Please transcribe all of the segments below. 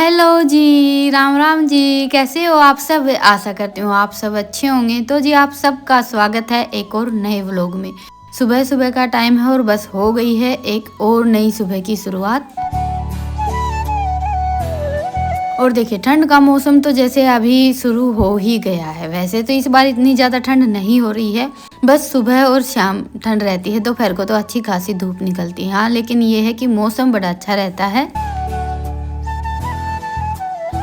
Hello जी, राम राम जी, कैसे हो आप सब? आशा करती हूँ आप सब अच्छे होंगे। तो जी आप सबका स्वागत है एक और नए व्लॉग में। सुबह सुबह का टाइम है और बस हो गई है एक और नई सुबह की शुरुआत। और देखिए ठंड का मौसम तो जैसे अभी शुरू हो ही गया है। वैसे तो इस बार इतनी ज़्यादा ठंड नहीं हो रही है, बस सुबह और शाम ठंड रहती है, दोपहर को तो अच्छी खासी धूप निकलती है। हाँ, लेकिन ये है कि मौसम बड़ा अच्छा रहता है।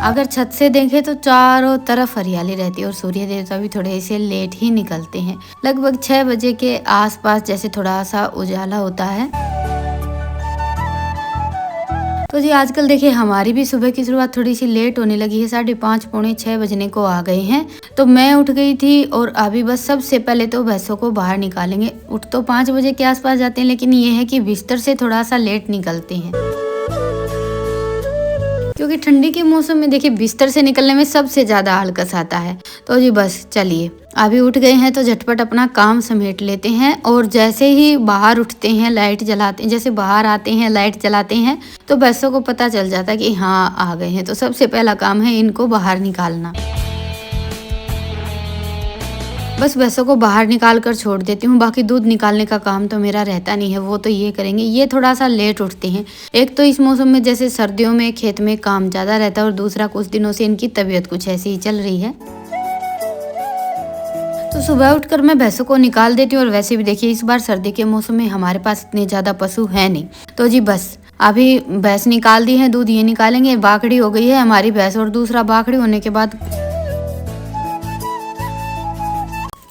अगर छत से देखें तो चारों तरफ हरियाली रहती है और सूर्य देवता भी थोड़े से लेट ही निकलते हैं। लगभग 6 बजे के आसपास जैसे थोड़ा सा उजाला होता है। तो जी आजकल देखिए हमारी भी सुबह की शुरुआत थोड़ी सी लेट होने लगी है। 5:30 पौने 6 बजने को आ गए हैं। तो मैं उठ गई थी और अभी बस सबसे पहले तो भैंसों को बाहर निकालेंगे। उठ तो 5 बजे के आसपास जाते हैं, लेकिन ये है कि बिस्तर से थोड़ा सा लेट निकलते हैं, क्योंकि ठंडी के मौसम में देखिए बिस्तर से निकलने में सबसे ज़्यादा आलकस आता है। तो जी बस चलिए अभी उठ गए हैं तो झटपट अपना काम समेट लेते हैं। और जैसे ही बाहर उठते हैं लाइट जलाते हैं, जैसे बाहर आते हैं लाइट जलाते हैं तो भैंसों को पता चल जाता है कि हाँ आ गए हैं। तो सबसे पहला काम है इनको बाहर निकालना। बस भैंसों को बाहर निकाल कर छोड़ देती हूँ। बाकी दूध निकालने का काम तो मेरा रहता नहीं है, वो तो ये करेंगे। ये थोड़ा सा लेट उठते हैं। एक तो इस मौसम में जैसे सर्दियों में खेत में काम ज़्यादा रहता है और दूसरा कुछ दिनों से इनकी तबीयत कुछ ऐसी ही चल रही है। तो सुबह उठकर मैं भैंसों को निकाल देती हूँ। और वैसे भी देखिए इस बार सर्दी के मौसम में हमारे पास इतने ज़्यादा पशु है नहीं। तो जी बस अभी भैंस निकाल दी है, दूध ये निकालेंगे। बाखड़ी हो गई है हमारी भैंस और दूसरा बाखड़ी होने के बाद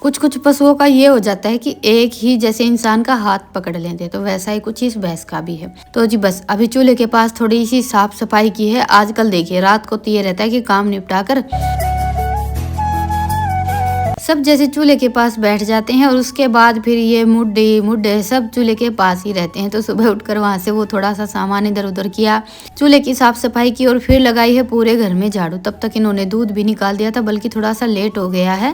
कुछ कुछ पशुओं का ये हो जाता है कि एक ही जैसे इंसान का हाथ पकड़ लेते हैं, तो वैसा ही कुछ इस भैंस का भी है। तो जी बस अभी चूल्हे के पास थोड़ी सी साफ सफाई की है। आजकल देखिए रात को तो ये रहता है कि काम निपटा कर सब जैसे चूल्हे के पास बैठ जाते हैं और उसके बाद फिर ये मुड्डे सब चूल्हे के पास ही रहते हैं। तो सुबह उठकर वहां से वो थोड़ा सा सामान इधर उधर किया, चूल्हे की साफ सफाई की और फिर लगाई है पूरे घर में झाड़ू। तब तक इन्होंने दूध भी निकाल दिया था, बल्कि थोड़ा सा लेट हो गया है।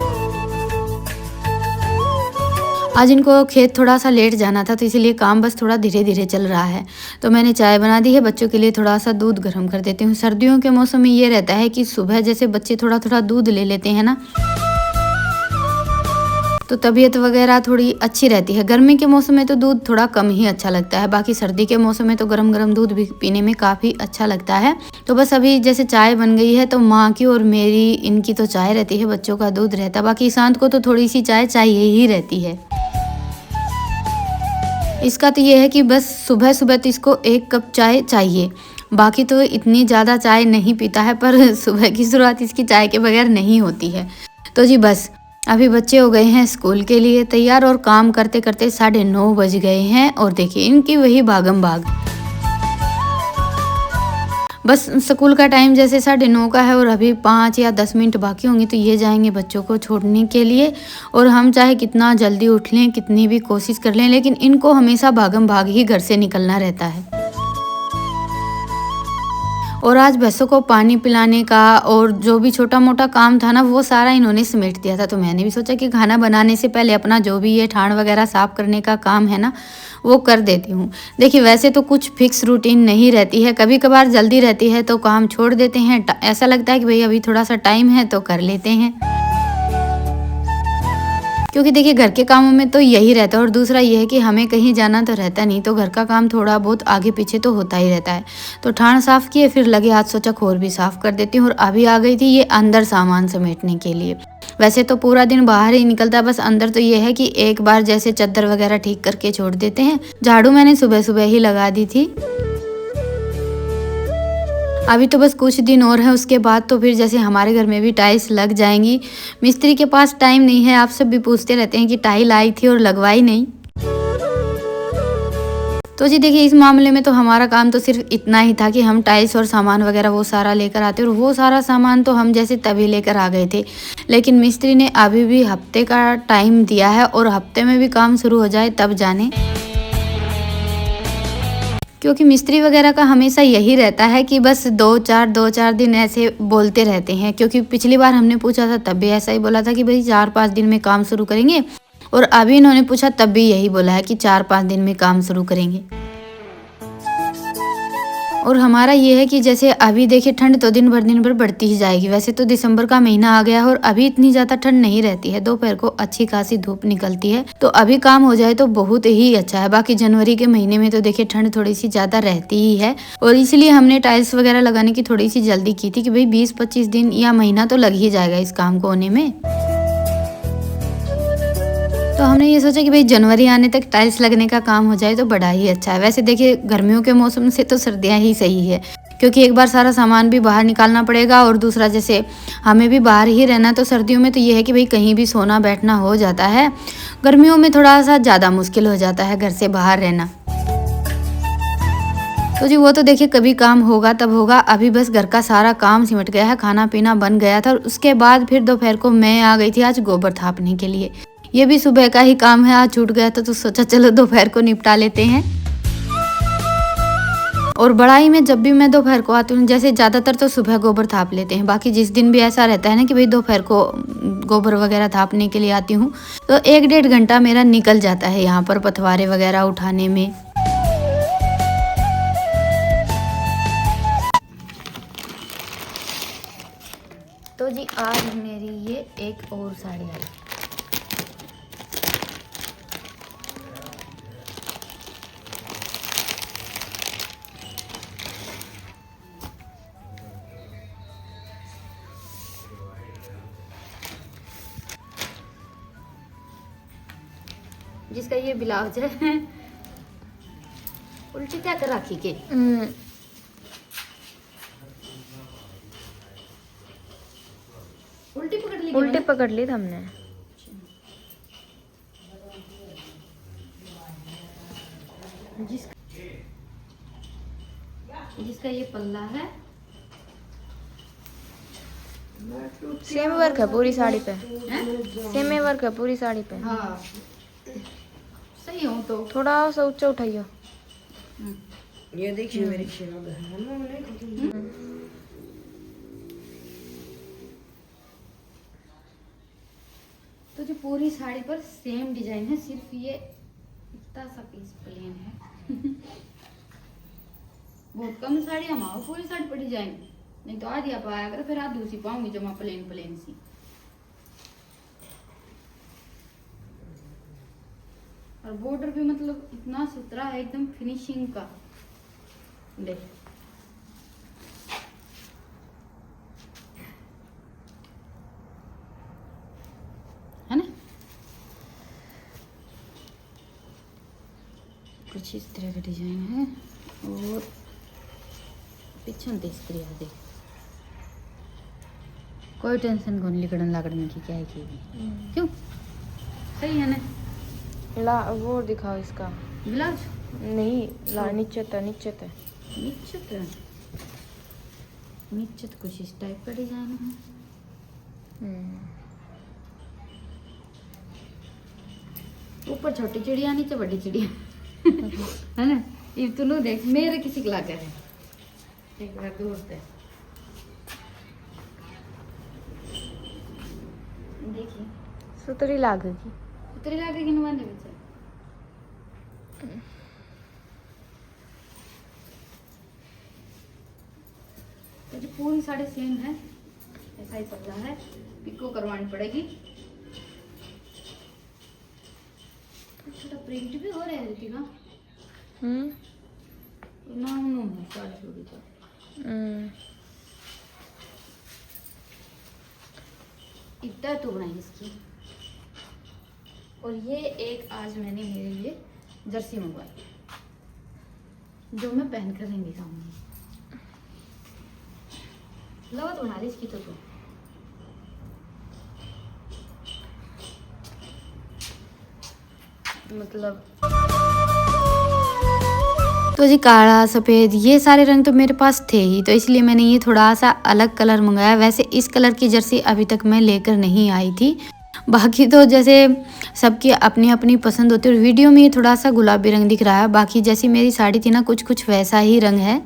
आज इनको खेत थोड़ा सा लेट जाना था, तो इसीलिए काम बस थोड़ा धीरे धीरे चल रहा है। तो मैंने चाय बना दी है, बच्चों के लिए थोड़ा सा दूध गर्म कर देती हूँ। सर्दियों के मौसम में ये रहता है कि सुबह जैसे बच्चे थोड़ा थोड़ा दूध ले लेते हैं ना, तो तबीयत वगैरह थोड़ी अच्छी रहती है। गर्मी के मौसम में तो दूध थोड़ा कम ही अच्छा लगता है, बाकी सर्दी के मौसम में तो गरम गरम दूध भी पीने में काफ़ी अच्छा लगता है। तो बस अभी जैसे चाय बन गई है, तो माँ की और मेरी इनकी तो चाय रहती है, बच्चों का दूध रहता है। बाकी शांत को तो थोड़ी सी चाय चाहिए ही रहती है। इसका तो ये है कि बस सुबह सुबह तो इसको 1 कप चाय चाहिए। बाकी तो इतनी ज़्यादा चाय नहीं पीता है, पर सुबह की शुरुआत इसकी चाय के बगैर नहीं होती है। तो जी बस अभी बच्चे हो गए हैं स्कूल के लिए तैयार और काम करते करते 9:30 बज गए हैं। और देखिए इनकी वही भागम भाग। बस स्कूल का टाइम जैसे 9:30 का है और अभी 5 या 10 मिनट बाकी होंगे, तो ये जाएंगे बच्चों को छोड़ने के लिए। और हम चाहे कितना जल्दी उठ लें, कितनी भी कोशिश कर लें, लेकिन इनको हमेशा भागम भाग ही घर से निकलना रहता है। और आज भैंसों को पानी पिलाने का और जो भी छोटा मोटा काम था ना, वो सारा इन्होंने समेट दिया था। तो मैंने भी सोचा कि खाना बनाने से पहले अपना जो भी ये ठाण वगैरह साफ करने का काम है ना, वो कर देती हूँ। देखिए वैसे तो कुछ फिक्स रूटीन नहीं रहती है, कभी कभार जल्दी रहती है तो काम छोड़ देते हैं। ऐसा लगता है कि भाई अभी थोड़ा सा टाइम है तो कर लेते हैं, क्योंकि देखिए घर के कामों में तो यही रहता है। और दूसरा ये है कि हमें कहीं जाना तो रहता नहीं, तो घर का काम थोड़ा बहुत आगे पीछे तो होता ही रहता है। तो ठाण साफ किए, फिर लगे हाथ सोचा खोर भी साफ कर देती हूँ। और अभी आ गई थी ये अंदर सामान समेटने के लिए। वैसे तो पूरा दिन बाहर ही निकलता है, बस अंदर तो ये है कि एक बार जैसे चादर वगैरह ठीक करके छोड़ देते हैं। झाड़ू मैंने सुबह सुबह ही लगा दी थी। अभी तो बस कुछ दिन और है, उसके बाद तो फिर जैसे हमारे घर में भी टाइल्स लग जाएंगी। मिस्त्री के पास टाइम नहीं है। आप सब भी पूछते रहते हैं कि टाइल आई थी और लगवाई नहीं। तो जी देखिए इस मामले में तो हमारा काम तो सिर्फ इतना ही था कि हम टाइल्स और सामान वगैरह वो सारा लेकर आते, और वो सारा सामान तो हम जैसे तभी लेकर आ गए थे। लेकिन मिस्त्री ने अभी भी हफ्ते का टाइम दिया है, और हफ्ते में भी काम शुरू हो जाए तब जाने, क्योंकि मिस्त्री वगैरह का हमेशा यही रहता है कि बस 2-4 दिन ऐसे बोलते रहते हैं। क्योंकि पिछली बार हमने पूछा था तब भी ऐसा ही बोला था कि भाई 4-5 दिन में काम शुरू करेंगे, और अभी इन्होंने पूछा तब भी यही बोला है कि 4-5 दिन में काम शुरू करेंगे। और हमारा ये है कि जैसे अभी देखिए ठंड तो दिन भर बढ़ती ही जाएगी। वैसे तो दिसंबर का महीना आ गया है और अभी इतनी ज़्यादा ठंड नहीं रहती है, दोपहर को अच्छी खासी धूप निकलती है, तो अभी काम हो जाए तो बहुत ही अच्छा है। बाकी जनवरी के महीने में तो देखिए ठंड थोड़ी सी ज़्यादा रहती ही है और इसलिए हमने टाइल्स वगैरह लगाने की थोड़ी सी जल्दी की थी कि भाई 20-25 दिन या महीना तो लग ही जाएगा इस काम को होने में। तो हमने ये सोचा कि भाई जनवरी आने तक टाइल्स लगने का काम हो जाए तो बड़ा ही अच्छा है। वैसे देखिए गर्मियों के मौसम से तो सर्दियाँ ही सही है, क्योंकि एक बार सारा सामान भी बाहर निकालना पड़ेगा और दूसरा जैसे हमें भी बाहर ही रहना, तो सर्दियों में तो ये है कि भाई कहीं भी सोना बैठना हो जाता है। गर्मियों में थोड़ा सा ज़्यादा मुश्किल हो जाता है घर से बाहर रहना। तो जी वो तो देखिए कभी काम होगा तब होगा, अभी बस घर का सारा काम सिमट गया है, खाना पीना बन गया था और उसके बाद फिर दोपहर को मैं आ गई थी आज गोबर थापने के लिए। ये भी सुबह का ही काम है, आज छूट गया था तो सोचा चलो दोपहर को निपटा लेते हैं। और बड़ाई में जब भी मैं दोपहर को आती हूँ, जैसे ज़्यादातर तो सुबह गोबर थाप लेते हैं, बाकी जिस दिन भी ऐसा रहता है ना कि भाई दोपहर को गोबर वगैरह थापने के लिए आती हूँ तो 1-1.5 घंटा मेरा निकल जाता है यहाँ पर पथवारे वगैरह उठाने में। तो जी आज मेरी ये एक और साड़ी आई, जिसका ये ब्लाउज है। उल्टी क्या कर रखी के उल्टी पकड़ ली था हमने। जिसका ये पल्ला है, सेम वर्क है पूरी साड़ी पे, सेम वर्क है पूरी साड़ी पे। हाँ सही हो तो थोड़ा सा ऊंचा उठाइयो। ये देखिए मेरी तो जो पूरी साड़ी पर सेम डिजाइन है, सिर्फ ये इतना सा पीस प्लेन है। बहुत कम साड़ी हम आओ पूरी साड़ी पर डिजाइन, नहीं तो आधी आप आया कर फिर आधी दूसरी पाऊंगी जमा प्लेन प्लेन सी। और बॉर्डर भी मतलब इतना सुथरा है, एकदम फिनिशिंग का। देख है ना, कुछ इस तरह का डिजाइन है और पीछे इस तरह देख, कोई टेंशन को नहीं लिकड़न लागड़ने की, क्या है की क्यों सही है ना। ला वो दिखाओ इसका ब्लाउज नहीं, ला नीचे तो नीचे तो कुछ इस टाइप का डिजाइन है। ऊपर छोटी चिड़िया नीचे बड़ी चिड़िया है ना। ये तू लो देख मेरे किसी के लागे है, एक बार दूर से देखिए सुतरी लागेगी, उतरी लागे कि नवाने बच्चे। तो जो पूरी साड़ी सेम है, ऐसा ही पतला है, पिको करवानी पड़ेगी। छोटा प्रिंट भी हो रहा है रितिका, नाम नो है साड़ी चूड़ी का। इतना तो बनाई इसकी। और ये एक आज मैंने मेरे लिए जर्सी मंगवाई, जो मैं पहन कर नहीं दिखाऊंगी। लो तो बना ली इसकी तो मतलब तो जी काला सफ़ेद ये सारे रंग तो मेरे पास थे ही, तो इसलिए मैंने ये थोड़ा सा अलग कलर मंगाया। वैसे इस कलर की जर्सी अभी तक मैं लेकर नहीं आई थी, बाकी तो जैसे सबकी अपनी अपनी पसंद होती है। और वीडियो में ये थोड़ा सा गुलाबी रंग दिख रहा है, बाकी जैसी मेरी साड़ी थी ना कुछ वैसा ही रंग है।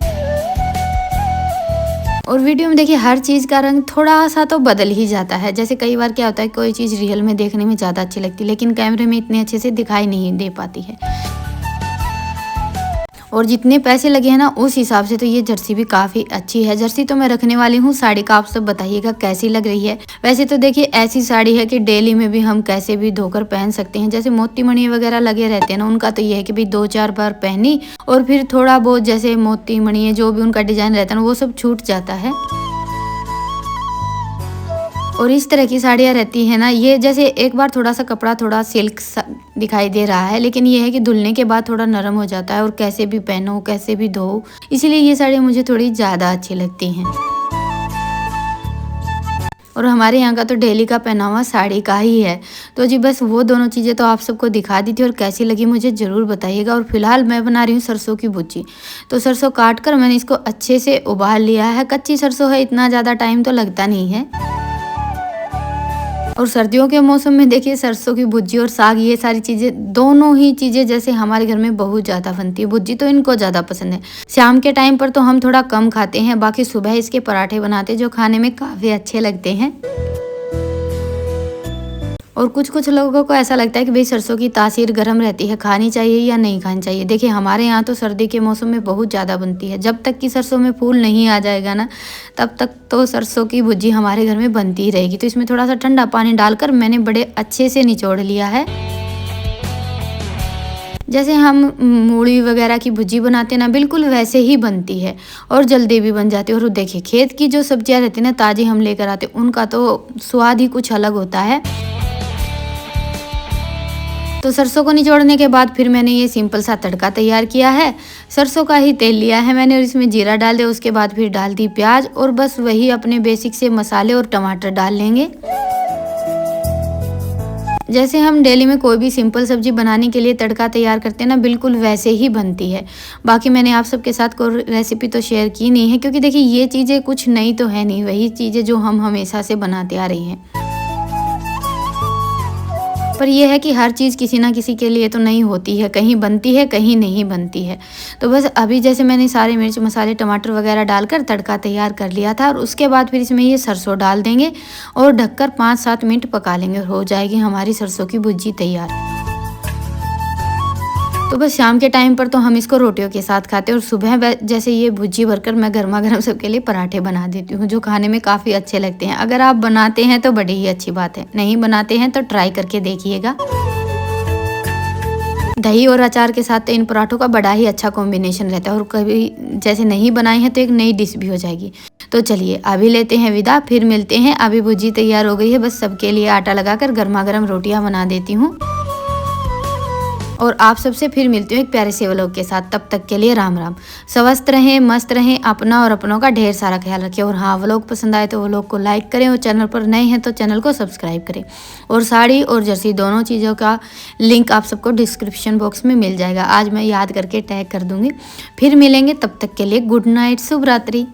और वीडियो में देखिए हर चीज़ का रंग थोड़ा सा तो बदल ही जाता है। जैसे कई बार क्या होता है कोई चीज़ रियल में देखने में ज़्यादा अच्छी लगती है, लेकिन कैमरे में इतने अच्छे से दिखाई नहीं दे पाती है। और जितने पैसे लगे हैं ना उस हिसाब से तो ये जर्सी भी काफ़ी अच्छी है। जर्सी तो मैं रखने वाली हूँ। साड़ी का आप सब बताइएगा कैसी लग रही है। वैसे तो देखिए ऐसी साड़ी है कि डेली में भी हम कैसे भी धोकर पहन सकते हैं। जैसे मोती मणि वगैरह लगे रहते हैं ना, उनका तो ये है कि भाई 2-4 बार पहनी और फिर थोड़ा बहुत जैसे मोती मणि जो भी उनका डिजाइन रहता है ना वो सब छूट जाता है। और इस तरह की साड़ियाँ रहती है ना, ये जैसे एक बार थोड़ा सा कपड़ा थोड़ा सिल्क दिखाई दे रहा है, लेकिन ये है कि धुलने के बाद थोड़ा नरम हो जाता है और कैसे भी पहनो कैसे भी धो, इसीलिए ये साड़ियाँ मुझे थोड़ी ज़्यादा अच्छी लगती हैं। और हमारे यहाँ का तो डेली का पहनावा साड़ी का ही है। तो जी बस वो दोनों चीज़ें तो आप सबको दिखा दी थी और कैसी लगी मुझे ज़रूर बताइएगा। और फिलहाल मैं बना रही हूँ सरसों की भुजी। तो सरसों काट कर मैंने इसको अच्छे से उबाल लिया है। कच्ची सरसों है, इतना ज़्यादा टाइम तो लगता नहीं है। और सर्दियों के मौसम में देखिए सरसों की भुजी और साग, ये सारी चीज़ें दोनों ही चीज़ें जैसे हमारे घर में बहुत ज़्यादा बनती है। भुजी तो इनको ज़्यादा पसंद है। शाम के टाइम पर तो हम थोड़ा कम खाते हैं, बाकी सुबह इसके पराठे बनाते हैं जो खाने में काफ़ी अच्छे लगते हैं। और कुछ लोगों को ऐसा लगता है कि भाई सरसों की तासीर गर्म रहती है, खानी चाहिए या नहीं खानी चाहिए। देखिए हमारे यहाँ तो सर्दी के मौसम में बहुत ज़्यादा बनती है। जब तक कि सरसों में फूल नहीं आ जाएगा ना, तब तक तो सरसों की भुजी हमारे घर में बनती ही रहेगी। तो इसमें थोड़ा सा ठंडा पानी डालकर मैंने बड़े अच्छे से निचोड़ लिया है। जैसे हम मूली वगैरह की भुजी बनाते हैं ना, बिल्कुल वैसे ही बनती है और जल्दी भी बन जाती है। और देखिए खेत की जो सब्जियाँ रहती है ना, ताज़ी हम लेकर आते हैं, उनका तो स्वाद ही कुछ अलग होता है। तो सरसों को निचोड़ने के बाद फिर मैंने ये सिंपल सा तड़का तैयार किया है। सरसों का ही तेल लिया है मैंने और इसमें जीरा डाल दिया। उसके बाद फिर डाल दी प्याज और बस वही अपने बेसिक से मसाले और टमाटर डाल लेंगे। जैसे हम डेली में कोई भी सिंपल सब्जी बनाने के लिए तड़का तैयार करते हैं ना, बिल्कुल वैसे ही बनती है। बाकी मैंने आप सबके साथ कोई रेसिपी तो शेयर की नहीं है, क्योंकि देखिए ये चीज़ें कुछ नई तो है नहीं, वही चीज़ें जो हम हमेशा से बनाते आ रही हैं। पर यह है कि हर चीज़ किसी ना किसी के लिए तो नहीं होती है, कहीं बनती है कहीं नहीं बनती है। तो बस अभी जैसे मैंने सारे मिर्च मसाले टमाटर वगैरह डालकर तड़का तैयार कर लिया था और उसके बाद फिर इसमें ये सरसों डाल देंगे और ढककर 5-7 मिनट पका लेंगे और हो जाएगी हमारी सरसों की भुजी तैयार। तो बस शाम के टाइम पर तो हम इसको रोटियों के साथ खाते हैं और सुबह जैसे ये भुजी भरकर मैं गर्मा गर्म सबके लिए पराठे बना देती हूँ, जो खाने में काफ़ी अच्छे लगते हैं। अगर आप बनाते हैं तो बड़ी ही अच्छी बात है, नहीं बनाते हैं तो ट्राई करके देखिएगा। दही और अचार के साथ तो इन पराठों का बड़ा ही अच्छा कॉम्बिनेशन रहता है और कभी जैसे नहीं बनाए हैं तो एक नई डिश भी हो जाएगी। तो चलिए अभी लेते हैं विदा, फिर मिलते हैं। अभी भुजी तैयार हो गई है, बस सबके लिए आटा लगाकर गर्मा गर्म रोटियाँ बना देती हूँ और आप सबसे फिर मिलती हूँ एक प्यारे से व्लॉग के साथ। तब तक के लिए राम राम। स्वस्थ रहें, मस्त रहें, अपना और अपनों का ढेर सारा ख्याल रखें। और हाँ, व्लॉग पसंद आए तो व्लॉग को लाइक करें और चैनल पर नए हैं तो चैनल को सब्सक्राइब करें। और साड़ी और जर्सी दोनों चीज़ों का लिंक आप सबको डिस्क्रिप्शन बॉक्स में मिल जाएगा। आज मैं याद करके टैग कर दूँगी। फिर मिलेंगे, तब तक के लिए गुड नाइट, शुभ रात्रि।